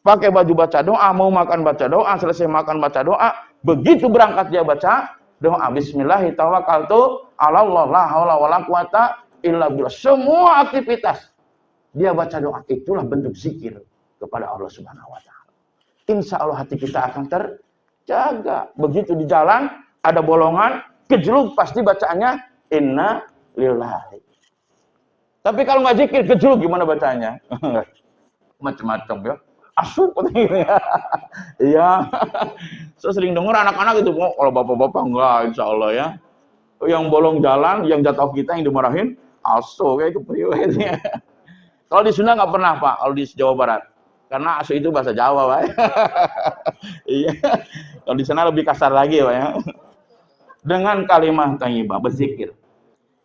Pakai baju baca doa, mau makan baca doa, selesai makan baca doa, begitu berangkat dia baca doa. Bismillahirrahmanirrahim. Tawakkaltu 'ala Allah, la haula wala quwata illa billah. Semua aktivitas dia baca doa, itulah bentuk zikir kepada Allah Subhanahu wa taala. Insya Allah hati kita akan terjaga. Begitu di jalan ada bolongan, gejluk pasti bacaannya inna lillahi. Tapi kalau nggak zikir gejluk gimana bacanya? Macam-macam ya. Asup katanya. Iya. Saya sering dengar anak-anak itu, kalau bapak-bapak enggak, insya Allah ya. Yang bolong jalan, yang jatuh kita, yang dimarahin, asup kayak kepriwetnya. Kalau di Sunda nggak pernah Pak, kalau di Jawa Barat. Karena asu itu bahasa Jawa Pak. Iya. Kalau di sana lebih kasar lagi Pak ya. Dengan kalimat thayyibah, berzikir.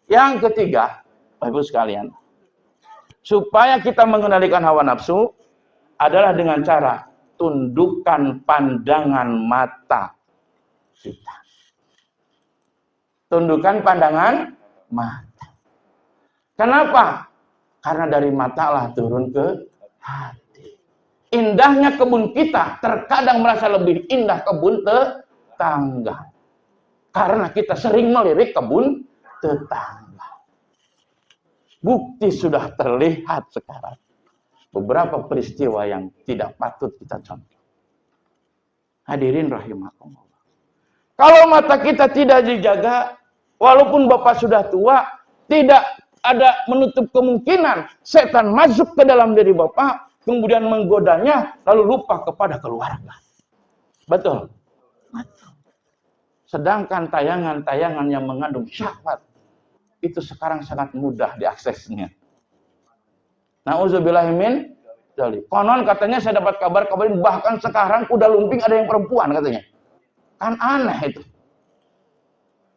Yang ketiga, Bapak Ibu sekalian, supaya kita mengendalikan hawa nafsu adalah dengan cara tundukkan pandangan mata kita. Tundukkan pandangan mata. Kenapa? Karena dari mata lah turun ke hati. Indahnya kebun kita terkadang merasa lebih indah kebun tetangga. Karena kita sering melirik kebun tetangga. Bukti sudah terlihat sekarang. Beberapa peristiwa yang tidak patut kita contoh. Hadirin rahimakumullah. Kalau mata kita tidak dijaga, walaupun Bapak sudah tua, tidak ada menutup kemungkinan setan masuk ke dalam diri Bapak, kemudian menggodanya, lalu lupa kepada keluarga. Betul? Betul. Sedangkan tayangan-tayangan yang mengandung syahwat, itu sekarang sangat mudah diaksesnya. Nauzubillahimin dzalik. Konon katanya saya dapat kabarin, bahkan sekarang kuda lumping ada yang perempuan katanya. Kan aneh itu.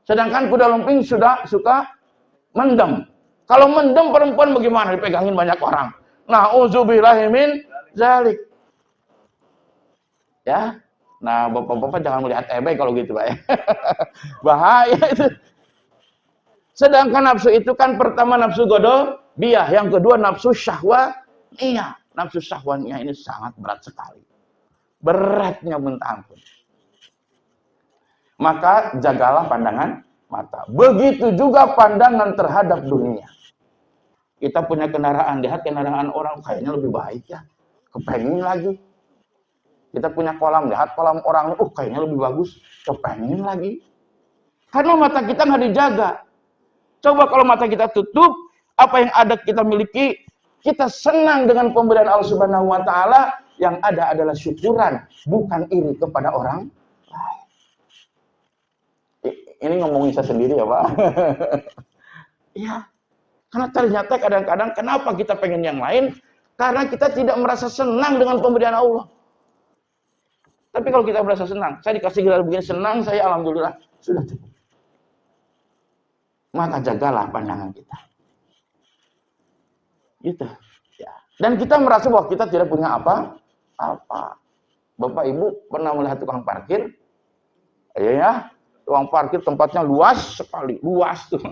Sedangkan kuda lumping sudah suka mendem. Kalau mendem perempuan bagaimana? Dipegangin banyak orang. Nauzubillahimin dzalik. Ya. Nah, bapak-bapak jangan melihat TB kalau gitu, Pak ya. Bahaya itu. Sedangkan nafsu itu kan pertama nafsu ghadabiyah, yang kedua nafsu syahwaniyah. Nafsu syahwaniyah ini sangat berat sekali. Beratnya minta ampun. Maka jagalah pandangan mata. Begitu juga pandangan terhadap dunia. Kita punya kendaraan, lihat kendaraan orang kayaknya lebih baik ya. Kepengen lagi. Kita punya kolam, lihat kolam orang, kayaknya lebih bagus. Kepengen lagi. Karena mata kita nggak dijaga. Coba kalau mata kita tutup, apa yang ada kita miliki, kita senang dengan pemberian Allah Subhanahu wa taala, yang ada adalah syukuran, bukan iri kepada orang lain. Ini ngomongin saya sendiri ya, Pak. Iya. Karena ternyata kadang-kadang kenapa kita pengen yang lain? Karena kita tidak merasa senang dengan pemberian Allah. Tapi kalau kita merasa senang, saya dikasih gelar begini senang, saya alhamdulillah sudah cukup. Maka jagalah pandangan kita. Gitu. Ya. Dan kita merasa bahwa kita tidak punya apa-apa. Bapak Ibu pernah melihat tukang parkir? Iya ya. Tukang parkir tempatnya luas sekali. Luas tuh.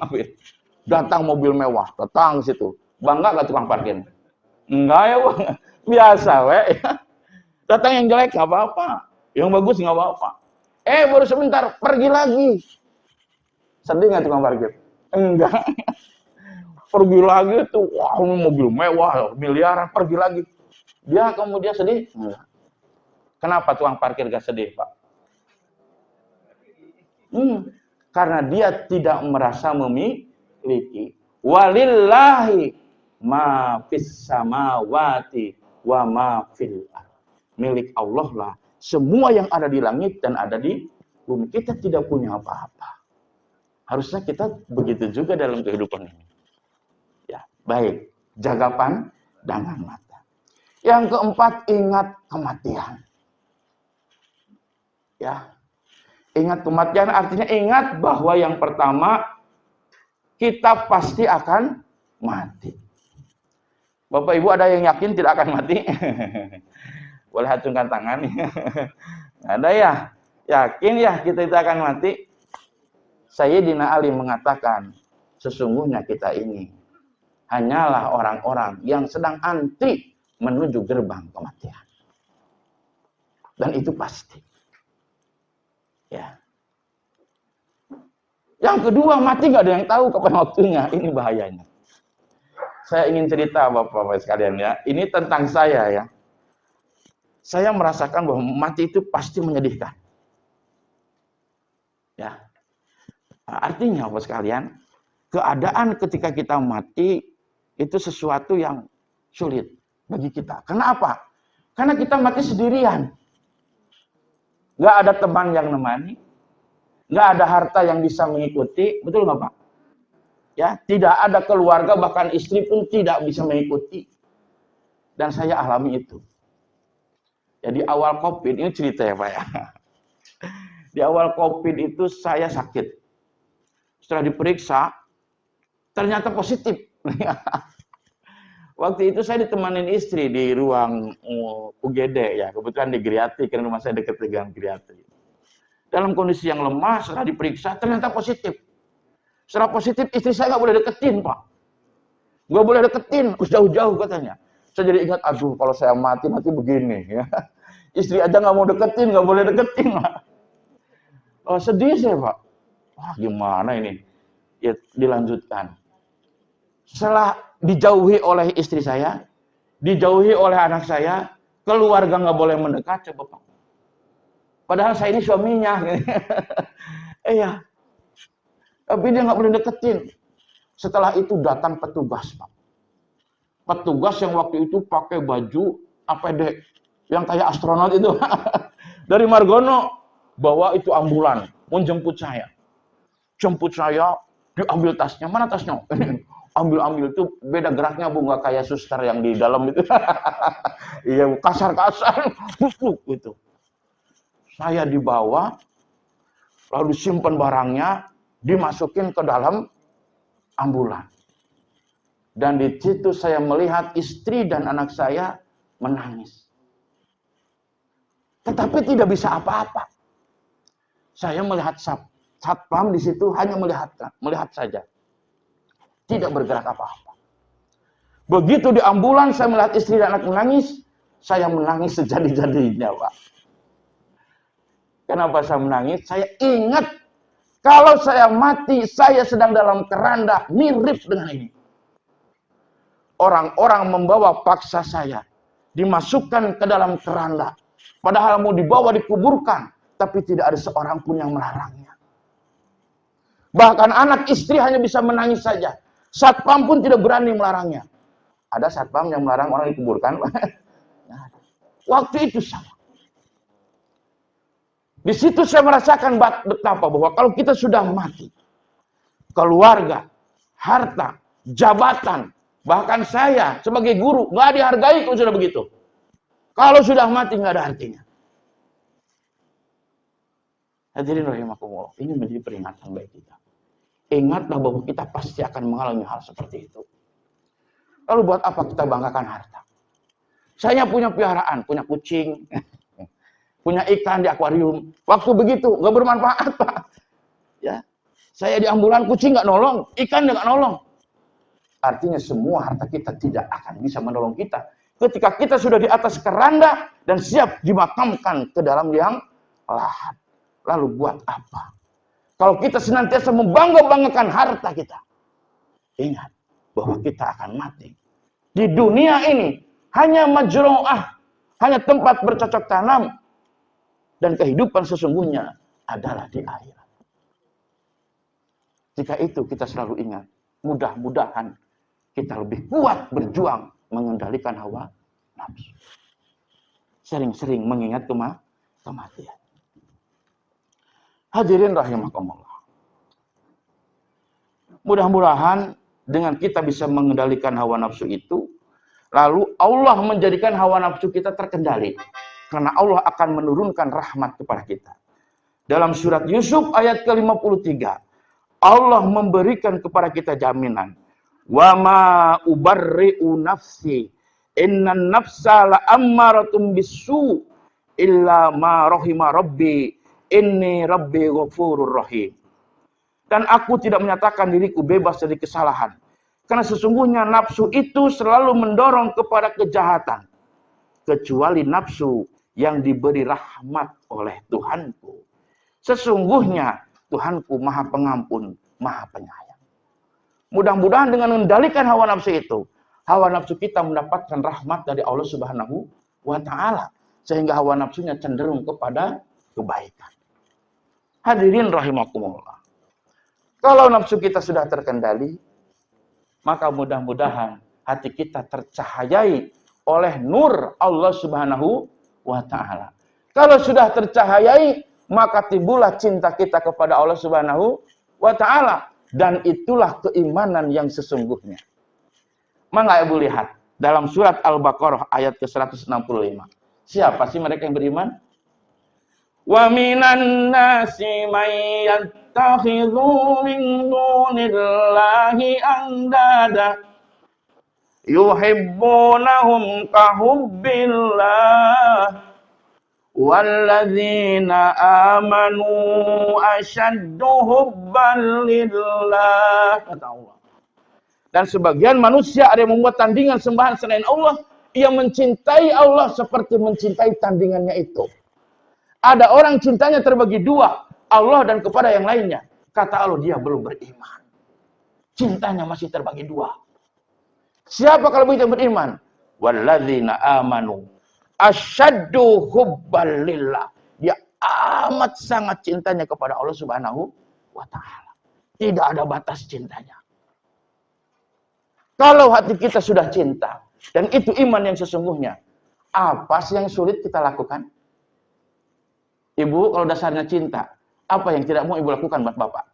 Datang mobil mewah. Datang situ. Bangga gak tukang parkir? Enggak ya Bang. Biasa we. Datang yang jelek nggak apa-apa, yang bagus nggak apa-apa. Baru sebentar pergi lagi. Sedih nggak tukang parkir? Enggak. Pergi lagi tuh, wah mobil mewah, miliaran, pergi lagi. Dia kemudian sedih? Enggak. Kenapa tukang parkir gak sedih, Pak? Karena dia tidak merasa memiliki. Walillahi ma fis samawati wa ma fil ardh. Milik Allah lah semua yang ada di langit dan ada di bumi. Kita tidak punya apa-apa. Harusnya kita begitu juga dalam kehidupan ini. Ya, baik. Jaga pandangan mata. Yang keempat, ingat kematian. Ya. Ingat kematian artinya ingat bahwa yang pertama kita pasti akan mati. Bapak Ibu ada yang yakin tidak akan mati? Boleh acungkan tangan. Ada ya? Yakin ya kita itu akan mati? Sayyidina Ali mengatakan, sesungguhnya kita ini hanyalah orang-orang yang sedang antri menuju gerbang kematian. Dan itu pasti. Ya. Yang kedua, mati nggak ada yang tahu kapan waktunya. Ini bahayanya. Saya ingin cerita Bapak-Bapak sekalian ya. Ini tentang saya ya. Saya merasakan bahwa mati itu pasti menyedihkan. Ya. Artinya Bapak sekalian, keadaan ketika kita mati itu sesuatu yang sulit bagi kita. Kenapa? Karena kita mati sendirian. Nggak ada teman yang nemani. Nggak ada harta yang bisa mengikuti. Betul nggak Pak? Ya, tidak ada keluarga, bahkan istri pun tidak bisa mengikuti. Dan saya alami itu. Jadi awal COVID, ini cerita ya Pak ya. Di awal COVID itu saya sakit. Setelah diperiksa, ternyata positif. Waktu itu saya ditemanin istri di ruang UGD ya. Kebetulan di geriatrik, karena rumah saya dekat dengan geriatrik. Dalam kondisi yang lemah, setelah diperiksa, ternyata positif. Setelah positif, istri saya nggak boleh deketin Pak. Nggak boleh deketin, jauh-jauh katanya. Saya jadi ingat, aduh kalau saya mati begini ya. Istri aja nggak mau deketin, nggak boleh deketin lah. Oh, sedih saya Pak. Wah gimana ini? Ya dilanjutkan. Setelah dijauhi oleh istri saya, dijauhi oleh anak saya, keluarga nggak boleh mendekat, coba Pak. Padahal saya ini suaminya. Iya. Tapi dia nggak boleh deketin. Setelah itu datang petugas Pak. Petugas yang waktu itu pakai baju APD yang kayak astronot itu. Dari Margono bawa itu ambulan menjemput saya. Jemput saya, diambil tasnya. Mana tasnya? Ambil itu beda geraknya Bu, nggak kayak suster yang di dalam itu. Iya, kasar-kasar. Gitu. Saya dibawa, lalu simpan barangnya, dimasukin ke dalam ambulan. Dan di situ saya melihat istri dan anak saya menangis. Tetapi tidak bisa apa-apa. Saya melihat satpam di situ hanya melihat saja. Tidak bergerak apa-apa. Begitu di ambulan saya melihat istri dan anak menangis, saya menangis sejadi-jadinya, Pak. Kenapa saya menangis? Saya ingat kalau saya mati, saya sedang dalam keranda mirip dengan ini. Orang-orang membawa paksa saya, dimasukkan ke dalam keranda. Padahal mau dibawa dikuburkan, tapi tidak ada seorang pun yang melarangnya. Bahkan anak istri hanya bisa menangis saja. Satpam pun tidak berani melarangnya. Ada satpam yang melarang orang dikuburkan? Waktu itu sama. Di situ saya merasakan betapa bahwa kalau kita sudah mati, keluarga, harta, jabatan, bahkan saya sebagai guru nggak dihargai kalau sudah begitu. Kalau sudah mati nggak ada artinya. Hadirin rahimakumullah, ini menjadi peringatan bagi kita. Ingatlah bahwa kita pasti akan mengalami hal seperti itu. Lalu buat apa kita banggakan harta? Saya punya piaraan, punya kucing, punya ikan di akuarium. Waktu begitu nggak bermanfaat Pak. Ya, saya di ambulan, kucing nggak nolong, ikan nggak nolong. Artinya semua harta kita tidak akan bisa menolong kita ketika kita sudah di atas keranda dan siap dimakamkan ke dalam liang lahat. Lalu buat apa? Kalau kita senantiasa membangga-banggakan harta kita, ingat bahwa kita akan mati. Di dunia ini hanya majru'ah, hanya tempat bercocok tanam, dan kehidupan sesungguhnya adalah di akhirat. Jika itu kita selalu ingat, mudah-mudahan kita lebih kuat berjuang mengendalikan hawa nafsu. Sering-sering mengingat kematian. Hadirin rahimakumullah. Mudah-mudahan dengan kita bisa mengendalikan hawa nafsu itu, lalu Allah menjadikan hawa nafsu kita terkendali. Karena Allah akan menurunkan rahmat kepada kita. Dalam surat Yusuf ayat ke-53, Allah memberikan kepada kita jaminan. Wa ma ubarri'u nafsi innan nafsa la'ammaratun bisu illa ma rahima rabbi inni rabbi ghafurur rahim. Dan aku tidak menyatakan diriku bebas dari kesalahan. Karena sesungguhnya nafsu itu selalu mendorong kepada kejahatan. Kecuali nafsu yang diberi rahmat oleh Tuhanku. Sesungguhnya Tuhanku maha pengampun, maha penyayang. Mudah-mudahan dengan mengendalikan hawa nafsu itu, hawa nafsu kita mendapatkan rahmat dari Allah Subhanahu wa Ta'ala. Sehingga hawa nafsunya cenderung kepada kebaikan. Hadirin rahimakumullah. Kalau nafsu kita sudah terkendali, maka mudah-mudahan hati kita tercahayai oleh nur Allah Subhanahu wa Ta'ala. Kalau sudah tercahayai, maka timbullah cinta kita kepada Allah Subhanahu wa Ta'ala. Dan itulah keimanan yang sesungguhnya. Maka ibu lihat, dalam surat Al-Baqarah ayat ke-165. Siapa sih mereka yang beriman? Wa minan nasi may yattakhidhu min dunillahi andada yuhibbunahum kahubbillah walladzina amanu ashaddu hubban lillah, kata Allah. Dan sebagian manusia ada yang membuat tandingan sembahan selain Allah, ia mencintai Allah seperti mencintai tandingannya itu. Ada orang cintanya terbagi dua, Allah dan kepada yang lainnya. Kata Allah, dia belum beriman. Cintanya masih terbagi dua. Siapa kalau begitu beriman? Walladzina amanu asyaddu hubban lillah. Dia amat sangat cintanya kepada Allah Subhanahu wa Ta'ala. Tidak ada batas cintanya. Kalau hati kita sudah cinta, dan itu iman yang sesungguhnya, apa sih yang sulit kita lakukan? Ibu, kalau dasarnya cinta, apa yang tidak mau ibu lakukan buat bapak?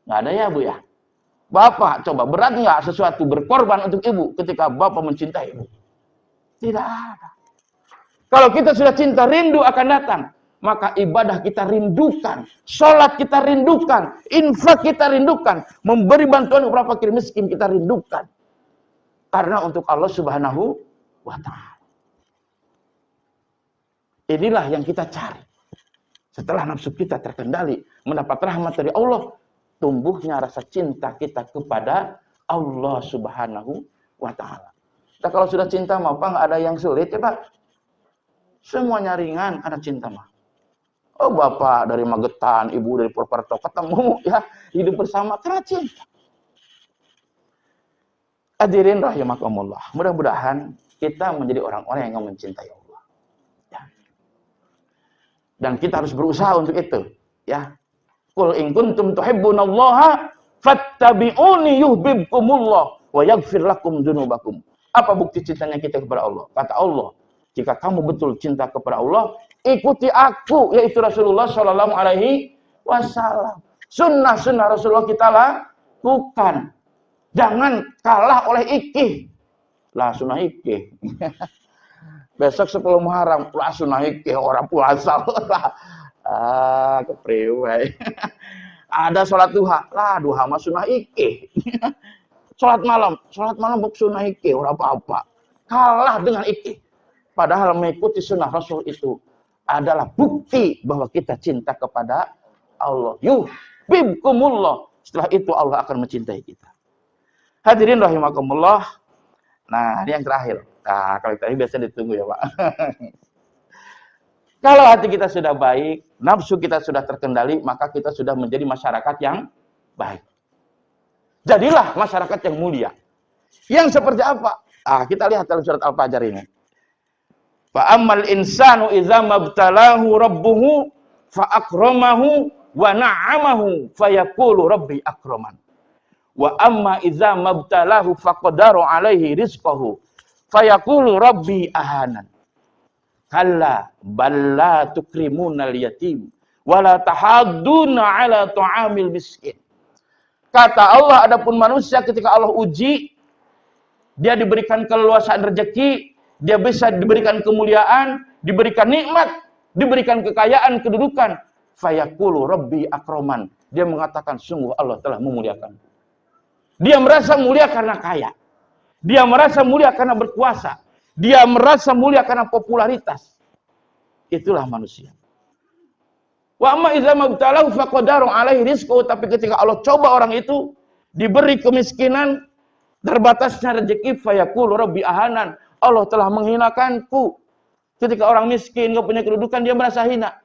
Nggak ada ya, Bu ya? Bapak, coba berat nggak sesuatu berkorban untuk ibu ketika bapak mencintai ibu? Tidak ada. Kalau kita sudah cinta, rindu akan datang. Maka ibadah kita rindukan. Sholat kita rindukan. Infak kita rindukan. Memberi bantuan kepada fakir miskin kita rindukan. Karena untuk Allah Subhanahu wa Ta'ala. Inilah yang kita cari. Setelah nafsu kita terkendali, mendapat rahmat dari Allah, tumbuhnya rasa cinta kita kepada Allah Subhanahu wa Ta'ala. Nah, kalau sudah cinta, mau apa nggak ada yang sulit ya Pak? Semuanya ringan karena cinta mah. Oh Bapak dari Magetan, Ibu dari Purwokerto, ketemu ya, hidup bersama karena cinta. Hadirin rahimakumullah. Mudah-mudahan kita menjadi orang-orang yang mencintai Allah. Dan kita harus berusaha untuk itu, ya. Qul in kuntum tuhibbunallaha fattabi'uni yuhibbukumullah wa yaghfir lakum dzunubakum. Apa bukti cintanya kita kepada Allah? Kata Allah, jika kamu betul cinta kepada Allah, ikuti aku, yaitu Rasulullah Shallallahu Alaihi Wasallam. Sunnah-sunnah Rasulullah kita lakukan. Jangan kalah oleh ikih. Lah sunnah ikih. Besok 10 Muharram, lah sunnah ikih orang puasa. Kepriwe. Ada sholat duha, lah duha mah sunnah ikih. Sholat malam buk sunnah ikih, orang apa-apa. Kalah dengan ikih. Padahal mengikuti sunnah Rasul itu adalah bukti bahwa kita cinta kepada Allah. Yuhibbukumullah. Setelah itu Allah akan mencintai kita. Hadirin rahimakumullah. Nah, ini yang terakhir. Nah, kalau tadi biasa ditunggu ya, Pak. Kalau hati kita sudah baik, nafsu kita sudah terkendali, maka kita sudah menjadi masyarakat yang baik. Jadilah masyarakat yang mulia. Yang seperti apa? Kita lihat dalam surat Al-Fajr ini. Fa ammal insanu idza mabtalahu rabbuhu fa akramahu wa na'amahu fayaqulu rabbi akraman. Wa amma idza mabtalahu faqadara alaihi rizqahu fayaqulu rabbi ahanan. Kalla balla tukrimunal yatim wala tahadduna ala ta'amil miskin. Kata Allah, adapun manusia ketika Allah uji, dia diberikan keleluasaan rezeki, dia bisa diberikan kemuliaan, diberikan nikmat, diberikan kekayaan, kedudukan. Fayaqulu rabbi akraman. Dia mengatakan sungguh Allah telah memuliakan. Dia merasa mulia karena kaya. Dia merasa mulia karena berkuasa. Dia merasa mulia karena popularitas. Itulah manusia. Wa amma idza mabtalahu faqadaru alaihi rizqahu, tapi ketika Allah coba orang itu, diberi kemiskinan, terbatasnya rezeki, fayaqulu rabbi ahanan. Allah telah menghinakanku. Ketika orang miskin, enggak punya kedudukan, dia merasa hina.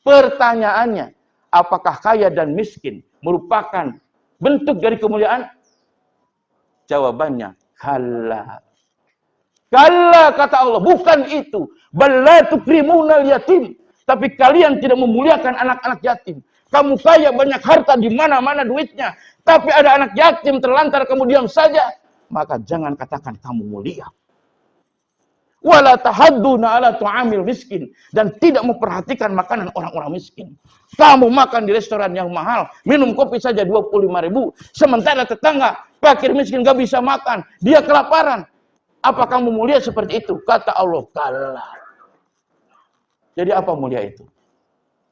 Pertanyaannya, apakah kaya dan miskin merupakan bentuk dari kemuliaan? Jawabannya, kalla. Kalla, kata Allah, bukan itu. Balla tukrimunal yatim. Tapi kalian tidak memuliakan anak-anak yatim. Kamu kaya, banyak harta, di mana-mana duitnya. Tapi ada anak yatim terlantar, kamu diam saja. Maka jangan katakan kamu mulia. Wala tahadduna ala tu'amil miskin. Dan tidak memperhatikan makanan orang-orang miskin. Kamu makan di restoran yang mahal, minum kopi saja 25.000. Sementara tetangga, fakir miskin gak bisa makan. Dia kelaparan. Apa kamu mulia seperti itu? Kata Allah, kalla. Jadi apa mulia itu?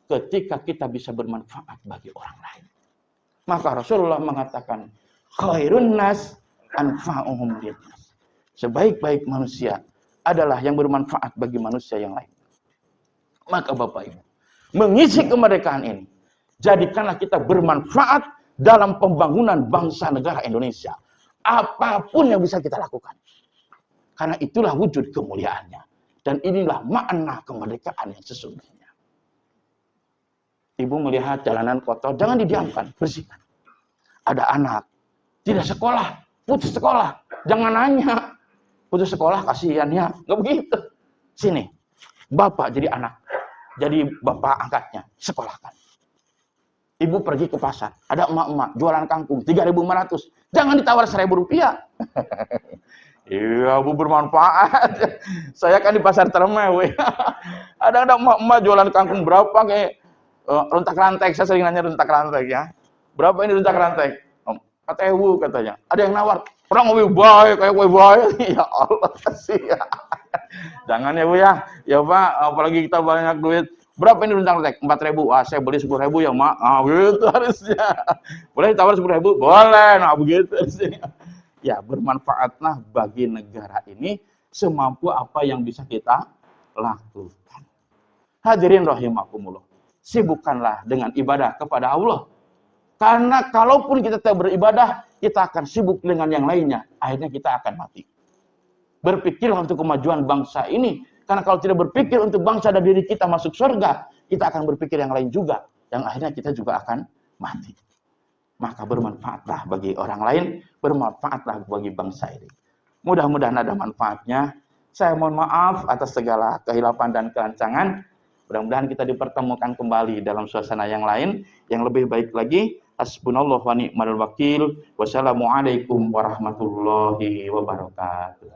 Ketika kita bisa bermanfaat bagi orang lain. Maka Rasulullah mengatakan, khairun nas anfa'uhum linnas. Sebaik-baik manusia adalah yang bermanfaat bagi manusia yang lain. Maka Bapak Ibu, mengisi kemerdekaan ini, jadikanlah kita bermanfaat dalam pembangunan bangsa negara Indonesia. Apapun yang bisa kita lakukan. Karena itulah wujud kemuliaannya. Dan inilah makna kemerdekaan yang sesungguhnya. Ibu melihat jalanan kotor, jangan didiamkan, bersihkan. Ada anak, tidak sekolah, putus sekolah. Jangan nanya, putus sekolah kasihan ya. Nggak begitu. Sini, bapak jadi anak. Jadi bapak angkatnya, sekolahkan. Ibu pergi ke pasar, ada emak-emak jualan kangkung, 3.500. Jangan ditawar 1.000 rupiah. Iya, Bu, bermanfaat. Saya kan di pasar Termeh, ada emak-emak jualan kangkung berapa kayak runtak rantek. Saya sering nanya runtak rantek ya. Berapa ini runtak rantek? 4.000 katanya. Ada yang nawar, orang lebih baik, kayak gue baik. Ya Allah, kasihan. Jangan ya Bu ya. Ya Pak, apalagi kita banyak duit. Berapa ini runtak rantek? 4.000. Saya beli 10.000 ya Mak. Begitu harusnya. Boleh ditawar 10.000? Boleh. Nah begitu harusnya. Ya, bermanfaatlah bagi negara ini semampu apa yang bisa kita lakukan. Hadirin rahimakumullah. Sibukkanlah dengan ibadah kepada Allah. Karena kalaupun kita tidak beribadah, kita akan sibuk dengan yang lainnya. Akhirnya kita akan mati. Berpikirlah untuk kemajuan bangsa ini. Karena kalau tidak berpikir untuk bangsa dan diri kita masuk surga, kita akan berpikir yang lain juga. Yang akhirnya kita juga akan mati. Maka bermanfaatlah bagi orang lain, bermanfaatlah bagi bangsa ini. Mudah-mudahan ada manfaatnya. Saya mohon maaf atas segala kehilapan dan kerancangan. Mudah-mudahan kita dipertemukan kembali dalam suasana yang lain, yang lebih baik lagi. Hasbunallahu wa ni'mal wakil. Wassalamualaikum warahmatullahi wabarakatuh.